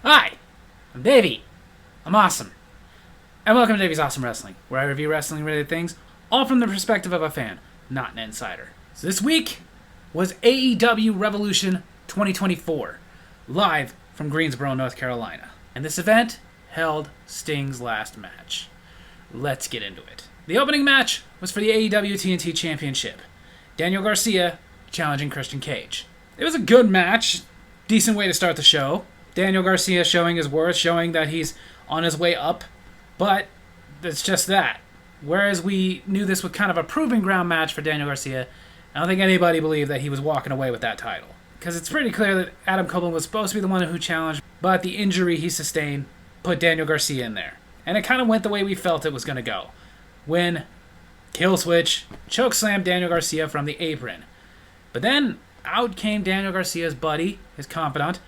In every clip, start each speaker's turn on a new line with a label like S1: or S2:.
S1: Hi, I'm Davy. I'm awesome. And welcome to Davy's Awesome Wrestling, where I review wrestling related things, all from the perspective of a fan, not an insider. So this week was AEW Revolution 2024, live from Greensboro, North Carolina. And this event held Sting's last match. Let's get into it. The opening match was for the AEW TNT Championship. Daniel Garcia challenging Christian Cage. It was a good match, decent way to start the show. Daniel Garcia showing his worth, showing that he's on his way up, but it's just that. Whereas we knew this was kind of a proving ground match for Daniel Garcia, I don't think anybody believed that he was walking away with that title. Because it's pretty clear that Adam Copeland was supposed to be the one who challenged, but the injury he sustained put Daniel Garcia in there. And it kind of went the way we felt it was going to go. When Killswitch chokeslammed Daniel Garcia from the apron. But then out came Daniel Garcia's buddy, his confidant,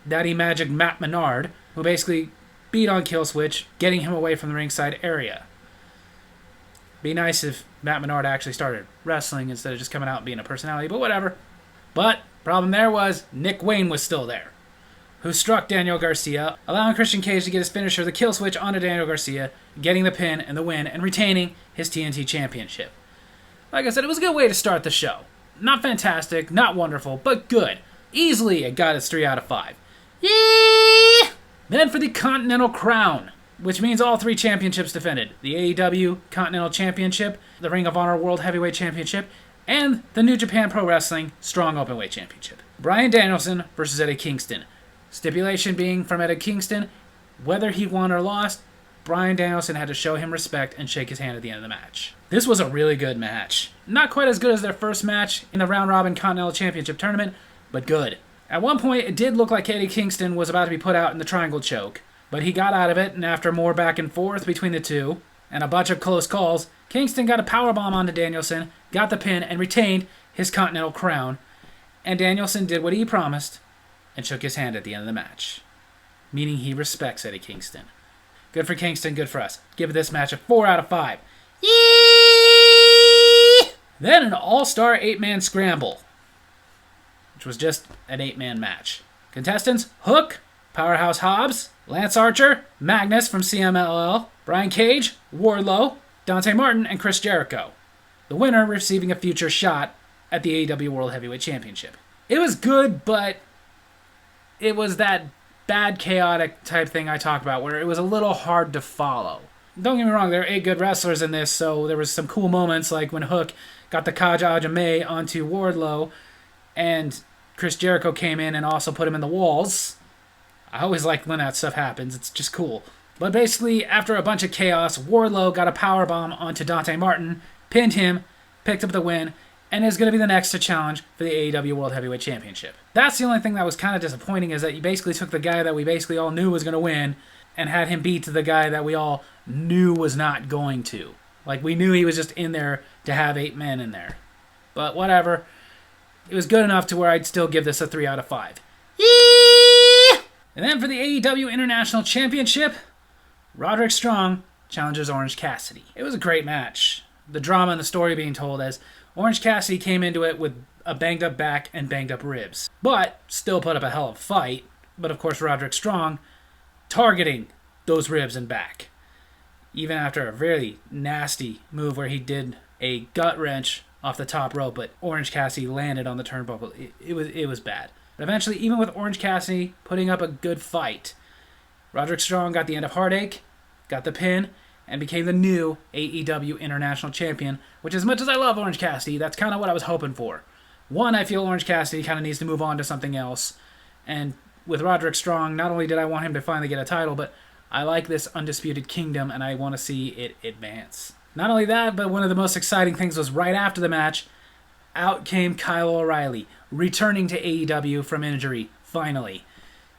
S1: Daddy Magic Matt Menard, who basically beat on Killswitch, getting him away from the ringside area. Be nice if Matt Menard actually started wrestling instead of just coming out and being a personality, but whatever. But problem there was Nick Wayne was still there, who struck Daniel Garcia, allowing Christian Cage to get his finisher, the Killswitch, onto Daniel Garcia, getting the pin and the win, and retaining his TNT Championship. Like I said, it was a good way to start the show. Not fantastic, not wonderful, but good. Easily, it got its 3 out of 5. Yeah! Then for the Continental Crown, which means all 3 championships defended. The AEW Continental Championship, the Ring of Honor World Heavyweight Championship, and the New Japan Pro Wrestling Strong Openweight Championship. Bryan Danielson versus Eddie Kingston. Stipulation being from Eddie Kingston, whether he won or lost, Bryan Danielson had to show him respect and shake his hand at the end of the match. This was a really good match. Not quite as good as their first match in the Round Robin Continental Championship Tournament, but good. At one point, it did look like Eddie Kingston was about to be put out in the triangle choke, but he got out of it, and after more back and forth between the two, and a bunch of close calls, Kingston got a powerbomb onto Danielson, got the pin, and retained his Continental Crown, and Danielson did what he promised, and shook his hand at the end of the match, meaning he respects Eddie Kingston. Good for Kingston, good for us. Give this match a 4 out of 5. Yee! Then an all-star 8-man scramble, which was just an 8-man match. Contestants: Hook, Powerhouse Hobbs, Lance Archer, Magnus from CMLL, Brian Cage, Wardlow, Dante Martin, and Chris Jericho. The winner receiving a future shot at the AEW World Heavyweight Championship. It was good, but it was that bad, chaotic type thing I talked about, where it was a little hard to follow. Don't get me wrong, there are 8 good wrestlers in this, so there was some cool moments, like when Hook got the Kaja Ajame onto Wardlow, and Chris Jericho came in and also put him in the walls. I always like when that stuff happens. It's just cool. But basically, after a bunch of chaos, Wardlow got a powerbomb onto Dante Martin, pinned him, picked up the win, and is going to be the next to challenge for the AEW World Heavyweight Championship. That's the only thing that was kind of disappointing, is that you basically took the guy that we basically all knew was going to win and had him beat the guy that we all knew was not going to. Like, we knew he was just in there to have 8 men in there. But whatever. It was good enough to where I'd still give this a 3 out of 5. Yeah! And then for the AEW International Championship, Roderick Strong challenges Orange Cassidy. It was a great match. The drama and the story being told as Orange Cassidy came into it with a banged up back and banged up ribs, but still put up a hell of a fight. But of course, Roderick Strong targeting those ribs and back, even after a very nasty move where he did a gut wrench off the top rope, but Orange Cassidy landed on the turnbuckle. It was bad. But eventually, even with Orange Cassidy putting up a good fight, Roderick Strong got the end of Heartache, got the pin, and became the new AEW International Champion, which, as much as I love Orange Cassidy, that's kind of what I was hoping for. One, I feel Orange Cassidy kind of needs to move on to something else, and with Roderick Strong, not only did I want him to finally get a title, but I like this Undisputed Kingdom, and I want to see it advance. Not only that, but one of the most exciting things was right after the match, out came Kyle O'Reilly, returning to AEW from injury, finally.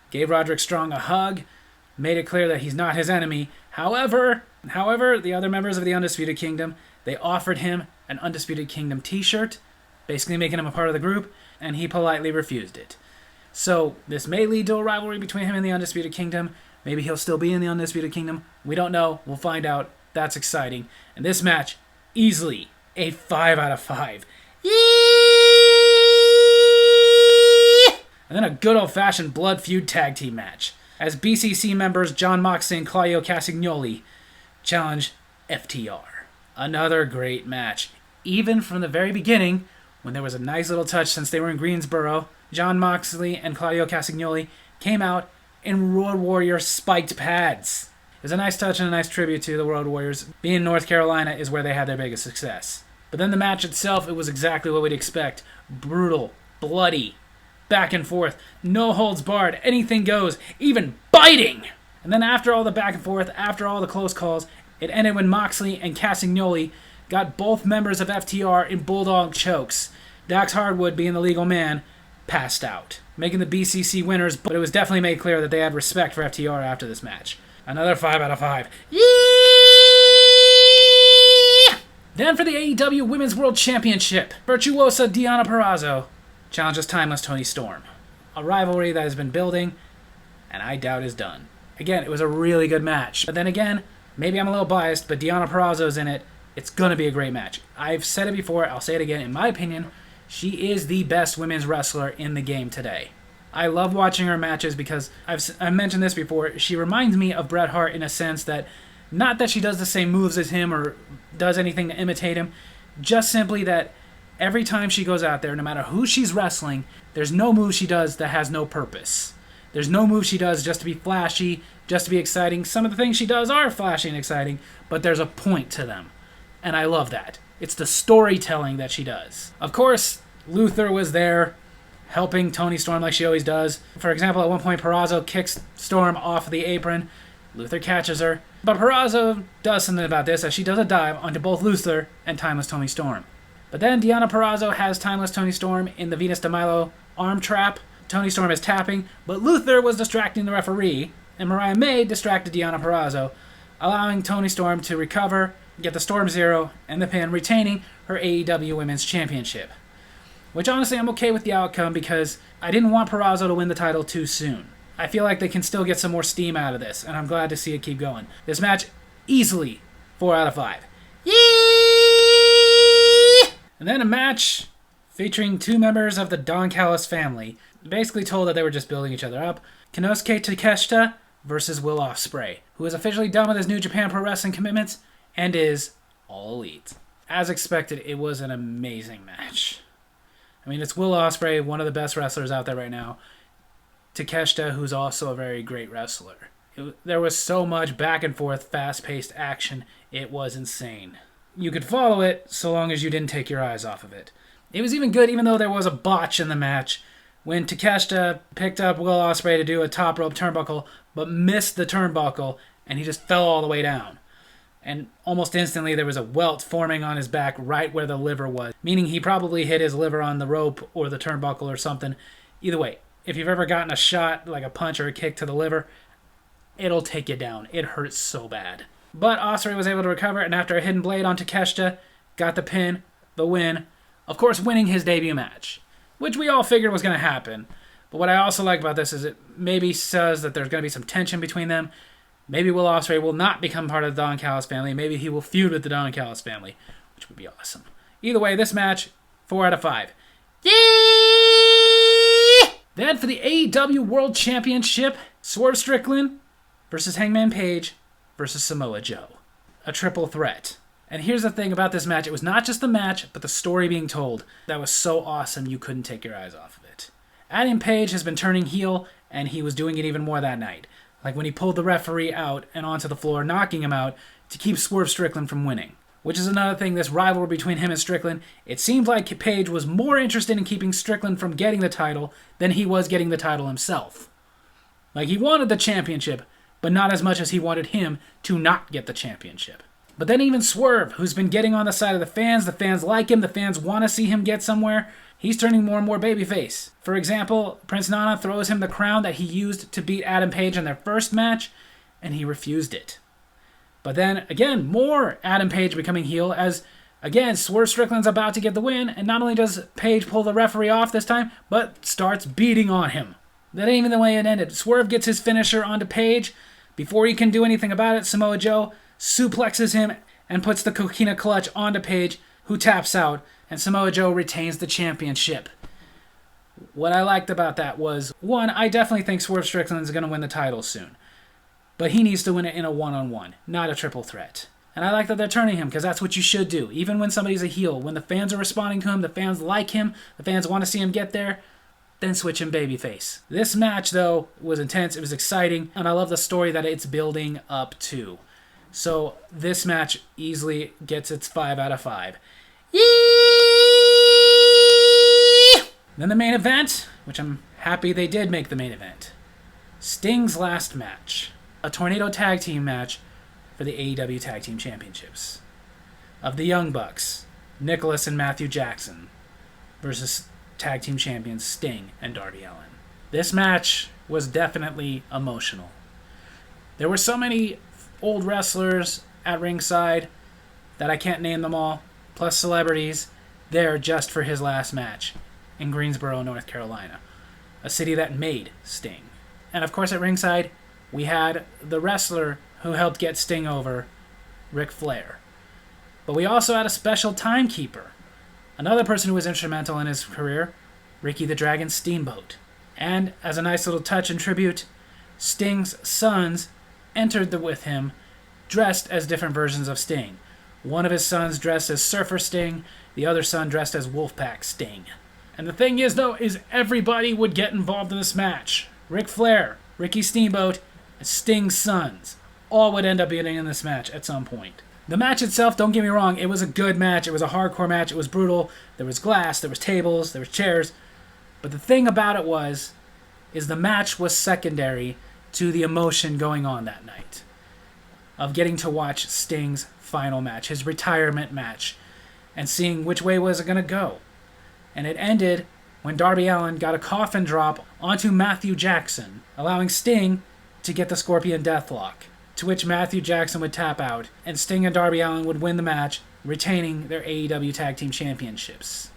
S1: Gave Roderick Strong a hug, made it clear that he's not his enemy. However, the other members of the Undisputed Kingdom, they offered him an Undisputed Kingdom t-shirt, basically making him a part of the group, and he politely refused it. So this may lead to a rivalry between him and the Undisputed Kingdom. Maybe he'll still be in the Undisputed Kingdom. We don't know. We'll find out. That's exciting. And this match, easily a 5 out of 5. Yee! And then a good old-fashioned blood feud tag team match. as BCC members Jon Moxley and Claudio Castagnoli challenge FTR. Another great match. Even from the very beginning, when there was a nice little touch since they were in Greensboro, Jon Moxley and Claudio Castagnoli came out in Road Warrior spiked pads. It was a nice touch and a nice tribute to the Road Warriors. Being in North Carolina is where they had their biggest success. But then the match itself, it was exactly what we'd expect. Brutal, bloody, back and forth, no holds barred, anything goes, even biting! And then after all the back and forth, after all the close calls, it ended when Moxley and Castagnoli got both members of FTR in bulldog chokes. Dax Hardwood, being the legal man, passed out, making the BCC winners, but it was definitely made clear that they had respect for FTR after this match. Another 5 out of 5. Yeah! Then for the AEW Women's World Championship, Virtuosa Deonna Purrazzo challenges Timeless Toni Storm. A rivalry that has been building, and I doubt is done. Again, it was a really good match. But then again, maybe I'm a little biased, but Deonna Purrazzo's in it. It's going to be a great match. I've said it before, I'll say it again. In my opinion, she is the best women's wrestler in the game today. I love watching her matches because, I've mentioned this before, she reminds me of Bret Hart in a sense that, not that she does the same moves as him or does anything to imitate him, just simply that every time she goes out there, no matter who she's wrestling, there's no move she does that has no purpose. There's no move she does just to be flashy, just to be exciting. Some of the things she does are flashy and exciting, but there's a point to them. And I love that. It's the storytelling that she does. Of course, Luther was there, helping Toni Storm like she always does. For example, at one point, Purrazzo kicks Storm off of the apron. Luther catches her. But Purrazzo does something about this as she does a dive onto both Luther and Timeless Toni Storm. But then Deonna Purrazzo has Timeless Toni Storm in the Venus de Milo arm trap. Toni Storm is tapping, but Luther was distracting the referee, and Mariah May distracted Deonna Purrazzo, allowing Toni Storm to recover, get the Storm Zero, and the pin, retaining her AEW Women's Championship. Which honestly, I'm okay with the outcome because I didn't want Purrazzo to win the title too soon. I feel like they can still get some more steam out of this, and I'm glad to see it keep going. This match, easily 4 out of 5. Yeah! And then a match featuring 2 members of the Don Callis family, basically told that they were just building each other up. Konosuke Takeshita versus Will Ospreay, who is officially done with his New Japan Pro Wrestling commitments and is All Elite. As expected, it was an amazing match. I mean, it's Will Ospreay, one of the best wrestlers out there right now. Takeshita, who's also a very great wrestler. There was so much back and forth, fast-paced action. It was insane. You could follow it so long as you didn't take your eyes off of it. It was even good, even though there was a botch in the match, when Takeshita picked up Will Ospreay to do a top rope turnbuckle, but missed the turnbuckle, and he just fell all the way down. And almost instantly there was a welt forming on his back right where the liver was, meaning he probably hit his liver on the rope or the turnbuckle or something. Either way, if you've ever gotten a shot, like a punch or a kick to the liver, it'll take you down. It hurts so bad. But Ospreay was able to recover, and after a hidden blade on Takeshita, got the pin, the win, of course winning his debut match, which we all figured was going to happen. But what I also like about this is it maybe says that there's going to be some tension between them. Maybe Will Ospreay will not become part of the Don Callis family. Maybe he will feud with the Don Callis family, which would be awesome. Either way, this match, 4 out of 5. Yeah! Then for the AEW World Championship, Swerve Strickland versus Hangman Page versus Samoa Joe. A triple threat. And here's the thing about this match. It was not just the match, but the story being told. That was so awesome you couldn't take your eyes off of it. Adam Page has been turning heel, and he was doing it even more that night. Like when he pulled the referee out and onto the floor, knocking him out to keep Swerve Strickland from winning. Which is another thing, this rivalry between him and Strickland. It seemed like Page was more interested in keeping Strickland from getting the title than he was getting the title himself. Like he wanted the championship, but not as much as he wanted him to not get the championship. But then even Swerve, who's been getting on the side of the fans like him, the fans want to see him get somewhere, he's turning more and more babyface. For example, Prince Nana throws him the crown that he used to beat Adam Page in their first match, and he refused it. But then, again, more Adam Page becoming heel as, again, Swerve Strickland's about to get the win, and not only does Page pull the referee off this time, but starts beating on him. That ain't even the way it ended. Swerve gets his finisher onto Page. Before he can do anything about it, Samoa Joe suplexes him and puts the coquina clutch onto Page, who taps out, and Samoa Joe retains the championship. What I liked about that was, one, I definitely think Swerve Strickland is going to win the title soon. But he needs to win it in a one-on-one, not a triple threat. And I like that they're turning him, because that's what you should do. Even when somebody's a heel, when the fans are responding to him, the fans like him, the fans want to see him get there, then switch him babyface. This match, though, was intense, it was exciting, and I love the story that it's building up to. So this match easily gets its 5 out of 5. Yee! Then the main event, which I'm happy they did make the main event. Sting's last match. A tornado tag team match for the AEW Tag Team Championships. Of the Young Bucks, Nicholas and Matthew Jackson versus tag team champions Sting and Darby Allin. This match was definitely emotional. There were so many old wrestlers at ringside that I can't name them all, plus celebrities, there just for his last match in Greensboro, North Carolina, a city that made Sting. And of course at ringside, we had the wrestler who helped get Sting over, Ric Flair. But we also had a special timekeeper, another person who was instrumental in his career, Ricky the Dragon Steamboat. And as a nice little touch and tribute, Sting's sons entered with him dressed as different versions of Sting. One of his sons dressed as Surfer Sting, the other son dressed as Wolfpack Sting. And the thing is, though, is everybody would get involved in this match. Ric Flair, Ricky Steamboat, and Sting's sons all would end up being in this match at some point. The match itself, don't get me wrong, it was a good match. It was a hardcore match. It was brutal. There was glass, there was tables, there was chairs. But the thing about it is the match was secondary to the emotion going on that night of getting to watch Sting's final match, his retirement match, and seeing which way was it going to go. And it ended when Darby Allin got a coffin drop onto Matthew Jackson, allowing Sting to get the Scorpion Deathlock, to which Matthew Jackson would tap out, and Sting and Darby Allin would win the match, retaining their AEW Tag Team Championships,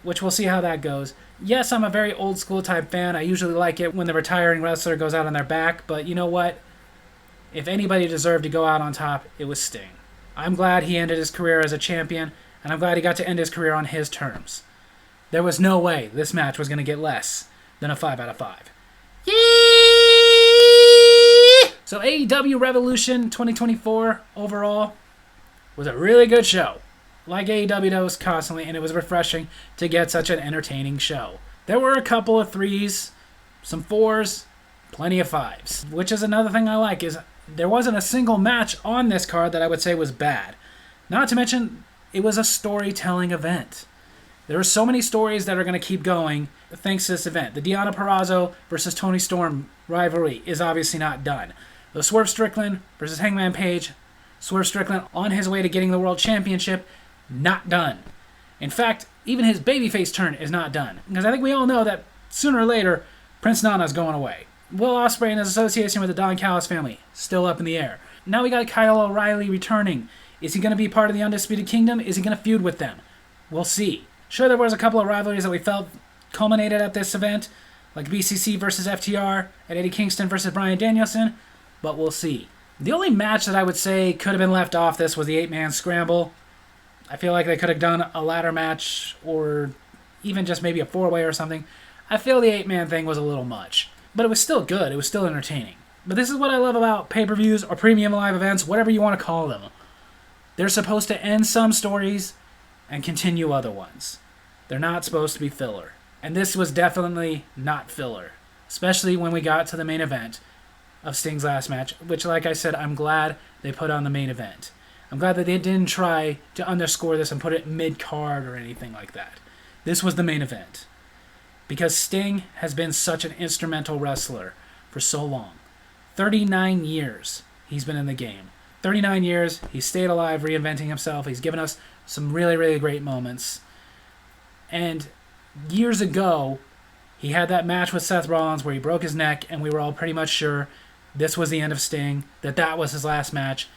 S1: which we'll see how that goes. Yes, I'm a very old school type fan. I usually like it when the retiring wrestler goes out on their back, but you know what? If anybody deserved to go out on top, it was Sting. I'm glad he ended his career as a champion, and I'm glad he got to end his career on his terms. There was no way this match was going to get less than a 5 out of 5. Yee! So AEW Revolution 2024 overall was a really good show. Like AEW does constantly, and it was refreshing to get such an entertaining show. There were a couple of 3s, some 4s, plenty of 5s. Which is another thing I like, is there wasn't a single match on this card that I would say was bad. Not to mention, it was a storytelling event. There are so many stories that are going to keep going thanks to this event. The Deonna Purrazzo versus Toni Storm rivalry is obviously not done. The Swerve Strickland versus Hangman Page, Swerve Strickland on his way to getting the World Championship, not done. In fact, even his babyface turn is not done. Because I think we all know that sooner or later, Prince Nana's going away. Will Ospreay and his association with the Don Callis family, still up in the air. Now we got Kyle O'Reilly returning. Is he going to be part of the Undisputed Kingdom? Is he going to feud with them? We'll see. Sure, there was a couple of rivalries that we felt culminated at this event, like BCC versus FTR and Eddie Kingston versus Bryan Danielson, but we'll see. The only match that I would say could have been left off this was the 8-man scramble. I feel like they could have done a ladder match or even just maybe a 4-way or something. I feel the 8-man thing was a little much, but it was still good. It was still entertaining. But this is what I love about pay-per-views or premium live events, whatever you want to call them. They're supposed to end some stories and continue other ones. They're not supposed to be filler. And this was definitely not filler, especially when we got to the main event of Sting's last match, which, like I said, I'm glad they put on the main event. I'm glad that they didn't try to underscore this and put it mid-card or anything like that. This was the main event. Because Sting has been such an instrumental wrestler for so long. 39 years he's been in the game. 39 years, he's stayed alive, reinventing himself. He's given us some really, really great moments. And years ago, he had that match with Seth Rollins where he broke his neck, and we were all pretty much sure this was the end of Sting, that was his last match.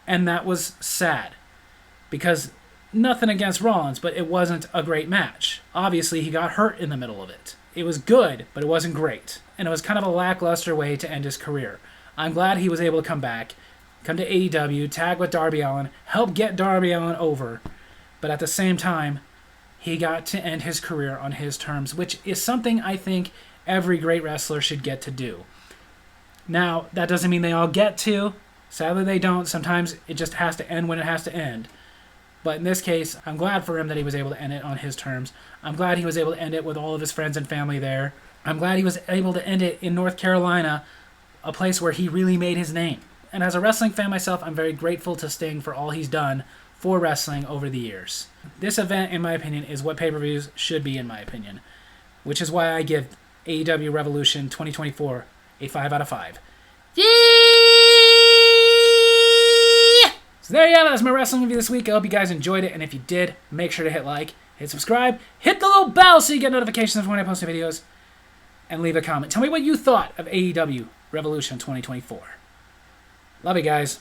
S1: And that was sad. Because nothing against Rollins, but it wasn't a great match. Obviously, he got hurt in the middle of it. It was good, but it wasn't great. And it was kind of a lackluster way to end his career. I'm glad he was able to come back, come to AEW, tag with Darby Allin, help get Darby Allin over. But at the same time, he got to end his career on his terms, which is something I think every great wrestler should get to do. Now, that doesn't mean they all get to. Sadly, they don't. Sometimes it just has to end when it has to end. But in this case, I'm glad for him that he was able to end it on his terms. I'm glad he was able to end it with all of his friends and family there. I'm glad he was able to end it in North Carolina, a place where he really made his name. And as a wrestling fan myself, I'm very grateful to Sting for all he's done for wrestling over the years. This event, in my opinion, is what pay-per-views should be, in my opinion. Which is why I give AEW Revolution 2024 a 5 out of 5. Yeah! So there you have it. That's my wrestling review this week. I hope you guys enjoyed it. And if you did, make sure to hit like, hit subscribe, hit the little bell so you get notifications of when I post new videos, and leave a comment. Tell me what you thought of AEW Revolution 2024. Love you guys.